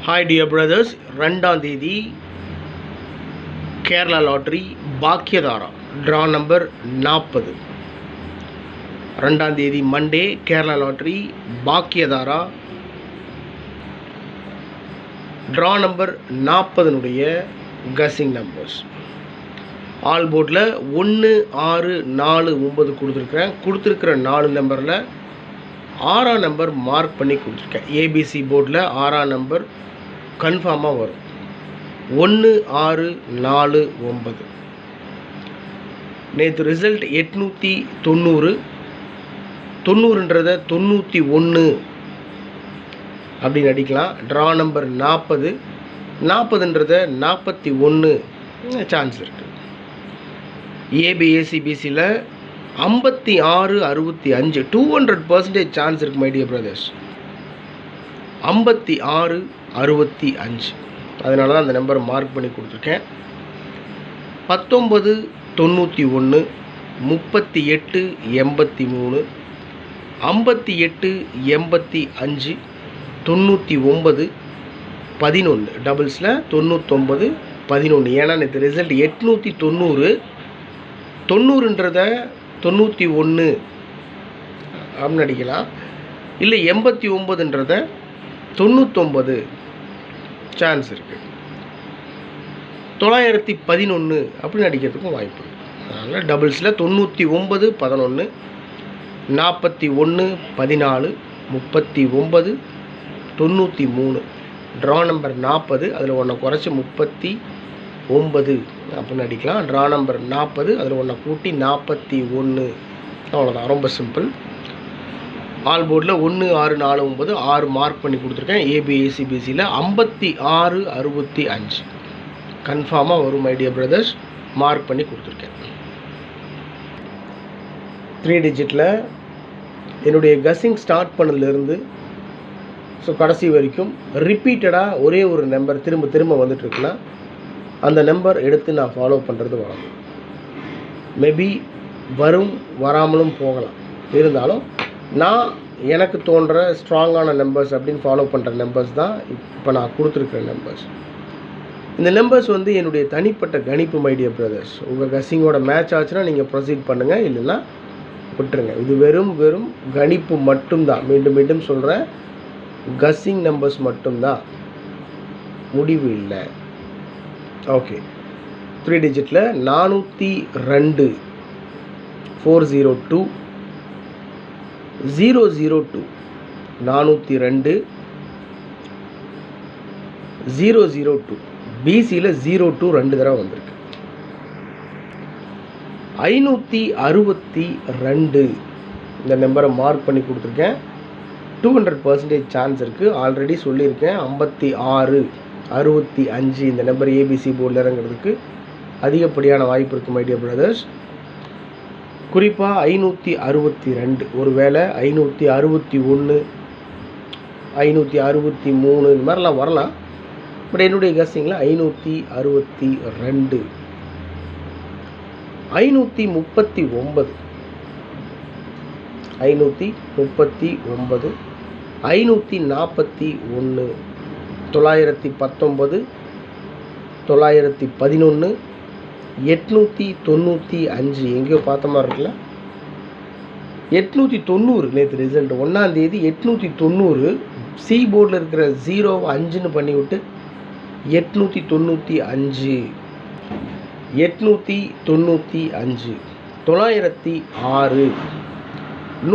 Hi dear brothers, 2ஆம் தேதி Kerala lottery Bhagyathara draw number 40. 2ஆம் தேதி Monday Kerala lottery Bhagyathara draw number 40னுடைய கஸிங் நம்பர்ஸ் ஆல் போர்டில் 1, 6, 4, 9 கொடுத்துருக்குற 4 நம்பரில் 6ஆம் நம்பர் மார்க் பண்ணி கொடுத்துருக்கேன். ஏபிசி போர்டில் 6ஆம் நம்பர் கன்ஃபார்மாக வரும். 1, 6, 4, 9. நேற்று ரிசல்ட் 890. 90ன்றதை 91 அப்படின்னு அடிக்கலாம். Draw number 40. 40ன்றதை 41 சான்ஸ் இருக்குது. ஏபிஏசிபிசியில் 56, 65 200% சான்ஸ் இருக்குது மை டியர் பிரதர்ஸ். 56, 65 அதனால தான் அந்த நம்பரை மார்க் பண்ணி கொடுத்துருக்கேன். 19, 91, 38, 83, 58, 85, 99, 11 டபுள்ஸில் 99, 11. ஏன்னா நேற்று ரிசல்ட் 890. 90ன்றதை 91 அப்படின்னு அடிக்கலாம். இல்லை 89ன்றதை 99 சான்ஸ் இருக்குது. 911 அப்படின்னு அடிக்கிறதுக்கும் வாய்ப்பு இருக்குது. அதனால் டபுள்ஸில் 99, 11, 41, 14, 39, 93. Draw number 40. அதில் ஒன்றை குறைச்சி 39 அப்படின்னு அடிக்கலாம். Draw number 40. அதில் ஒன்றை கூட்டி 41. அவ்வளோதான், ரொம்ப சிம்பிள். ஆல் போர்டில் 1, 6, 4, 9 6 மார்க் பண்ணி கொடுத்துருக்கேன். ஏபிஏசிபிசியில் 56, 65 கன்ஃபார்மாக வரும் மை டியர் பிரதர்ஸ். மார்க் பண்ணி கொடுத்துருக்கேன். 3 டிஜிட்டில் என்னுடைய கஸிங் ஸ்டார்ட் பண்ணதுலேருந்து கடைசி வரைக்கும் ரிப்பீட்டடாக ஒரே ஒரு நம்பர் திரும்ப திரும்ப வந்துட்டுருக்குன்னா அந்த நம்பர் எடுத்து நான் ஃபாலோ பண்ணுறது வரும். மேபி வரும், வராமலும் போகலாம். இருந்தாலும் நான் எனக்கு தோன்ற ஸ்ட்ராங்கான நம்பர்ஸ் அப்படின்னு ஃபாலோ பண்ணுற நம்பர்ஸ் தான் இப்போ நான் கொடுத்துருக்குற நம்பர்ஸ். இந்த நம்பர்ஸ் என்னுடைய தனிப்பட்ட கணிப்பு மை டியர் பிரதர்ஸ். உங்கள் கஸிங்கோட மேட்ச் ஆச்சுன்னா நீங்கள் ப்ரொசீட் பண்ணுங்கள், இல்லைன்னா விட்டுருங்க. இது வெறும் கணிப்பு மட்டும்தான். மீண்டும் மீண்டும் சொல்கிறேன், கஸிங் நம்பர்ஸ் மட்டும்தான், முடிவு இல்லை. ஓகே, 3 டிஜிட்டில் 402, 402, 002, 402, 002. பிசியில் 02 2 தடவை வந்திருக்கு. 562 இந்த நம்பரை மார்க் பண்ணி கொடுத்துருக்கேன். 200% சான்ஸ் இருக்குது. ஆல்ரெடி சொல்லியிருக்கேன். 56, 65 இந்த நம்பர் ஏபிசி போர்டில் இறங்குறதுக்கு அதிகப்படியான வாய்ப்பு இருக்குது மை டியர் பிரதர்ஸ். குறிப்பாக 562, ஒரு வேளை 561, 563 இந்த மாதிரிலாம் வரலாம். பட் என்னுடைய கஸிங்கில் 562, 539, 539, 541, 919, 911, 895 எங்கேயோ பார்த்த மாதிரி இருக்குல்ல. 890 நேற்று ரிசல்ட் 1ஆம் தேதி 890. சி போர்டில் இருக்கிற 0 5ன்னு பண்ணிவிட்டு 895, 895,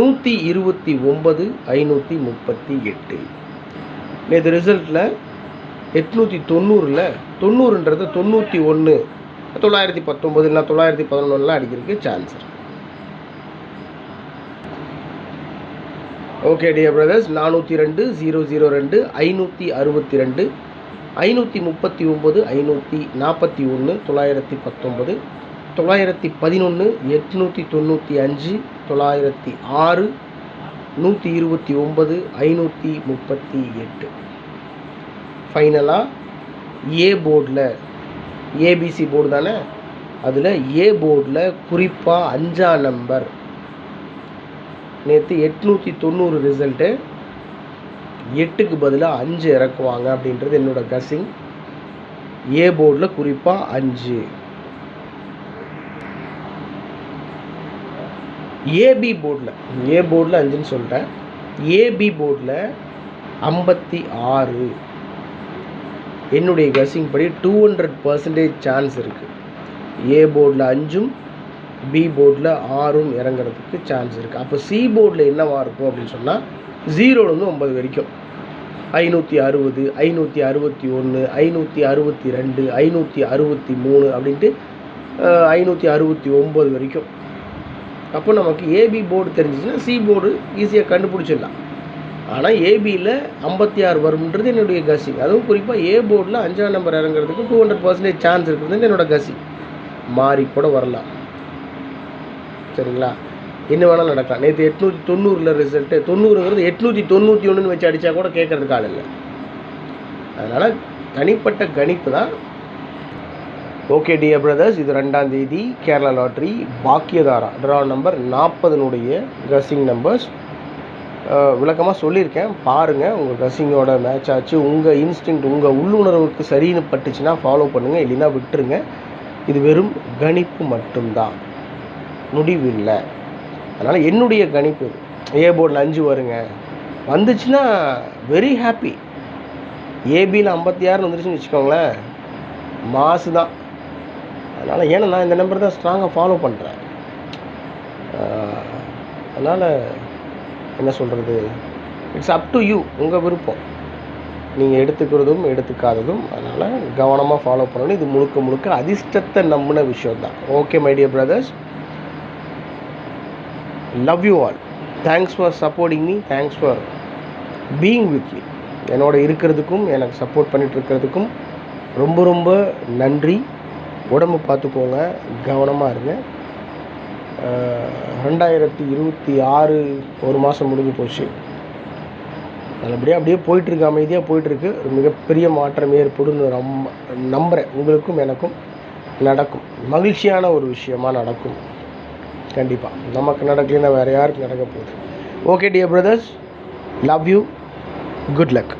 906, 129, 538. நேற்று ரிசல்ட்டில் 890ல் 90ன்றது 91, 919 இல்லை 911 அடிக்கிறதுக்கு சான்ஸ் இருக்குது. Okay dear brothers, 402, 002, 562, 539, 541, 919, 911, 895, 906, 129, 538. ஃபைனலாக ஏ போர்டில், ஏபிசி போர்டு தானே, அதில் ஏ போர்டில் குறிப்பாக 5ஆம் நம்பர் நேற்று 890 ரிசல்ட்டு 8க்கு பதிலாக 5 இறக்குவாங்க அப்படின்றது என்னோடய கசிங். ஏ போர்டில் குறிப்பாக 5. ஏபி போர்டில் 5ன்னு சொல்லிட்டேன். ஏபி போர்டில் 56. என்னுடைய கசிங் படி 200% சான்ஸ் இருக்குது. ஏ போர்டில் 5ம் பி போர்டில் 6ம் இறங்குறதுக்கு சான்ஸ் இருக்குது. அப்போ சி போர்டில் என்னவாக இருக்கும் அப்படின்னு சொன்னால் 0லேருந்து 9 வரைக்கும் 560, 561, 562, 563 அப்படின்ட்டு 569 வரைக்கும். அப்போ நமக்கு ஏபி போர்டு தெரிஞ்சிச்சுன்னா சி போர்டு ஈஸியாக கண்டுபிடிச்சிடலாம். ஆனால் ஏபியில் 56 வரும்ன்றது என்னுடைய கசிங். அதுவும் குறிப்பாக ஏ போர்டில் 5ஆம் நம்பர் இறங்குறதுக்கு 200% சான்ஸ் இருக்குதுன்னு என்னோடய கசிங். மாறி கூட வரலாம். சரிங்களா? என்ன வேணாலும் நடக்கலாம். நேற்று 890 ரிசல்ட்டு 90ங்கிறது 891 வச்சு அடித்தா கூட கேட்குறதுக்கு ஆள் இல்லை. அதனால் தனிப்பட்ட கணிப்பு தான். ஓகே டியர் பிரதர்ஸ், இது 2ஆம் தேதி Kerala lottery Bhagyathara draw number 40 guessing numbers விளக்கமாக சொல்லியிருக்கேன். பாருங்கள், உங்கள் கசிங்கோட மேட்ச் ஆச்சு. உங்கள் இன்ஸ்டிங்க்ட் உங்கள் உள்ளுணர்வுக்கு சரின்னு பட்டுச்சுன்னா ஃபாலோ பண்ணுங்கள், இல்லைன்னா விட்டுருங்க. இது வெறும் கணிப்பு மட்டும்தான், முடிவில்லை. அதனால் என்னுடைய கணிப்பு ஏ போர்டில் 5 வருங்க. வந்துச்சுன்னா வெரி ஹாப்பி. ஏபியில் 56 வந்துருச்சுன்னு வச்சுக்கோங்களேன், மாசு தான். அதனால் ஏன்னா நான் இந்த நம்பர் தான் ஸ்ட்ராங்காக ஃபாலோ பண்ணுறேன். அதனால் என்ன சொல்கிறது, இட்ஸ் அப் டு யூ, உங்கள் விருப்பம், நீங்கள் எடுத்துக்கிறதும் எடுத்துக்காததும். அதனால் கவனமாக ஃபாலோ பண்ணணும். இது முழுக்க அதிர்ஷ்டத்தை நம்பின விஷயம்தான். Okay my dear brothers, love you all. Thanks for supporting me, thanks for being with me. என்னோட இருக்கிறதுக்கும் எனக்கு சப்போர்ட் பண்ணிகிட்டு இருக்கிறதுக்கும் ரொம்ப நன்றி. உடம்பு பார்த்துக்கோங்க, கவனமாக இருங்க. 2026 ஒரு மாதம் முடிஞ்சு போச்சு. நல்லபடியாக அப்படியே போயிட்டுருக்கு, அமைதியாக போயிட்டுருக்கு. ஒரு மிகப்பெரிய மாற்றம் ஏற்படும் நம்புகிறேன். உங்களுக்கும் எனக்கும் நடக்கும், மகிழ்ச்சியான ஒரு விஷயமாக நடக்கும். கண்டிப்பாக நமக்கு நடக்கலைன்னா வேறு யாருக்கு நடக்க போகுது. Okay dear brothers, love you, good luck.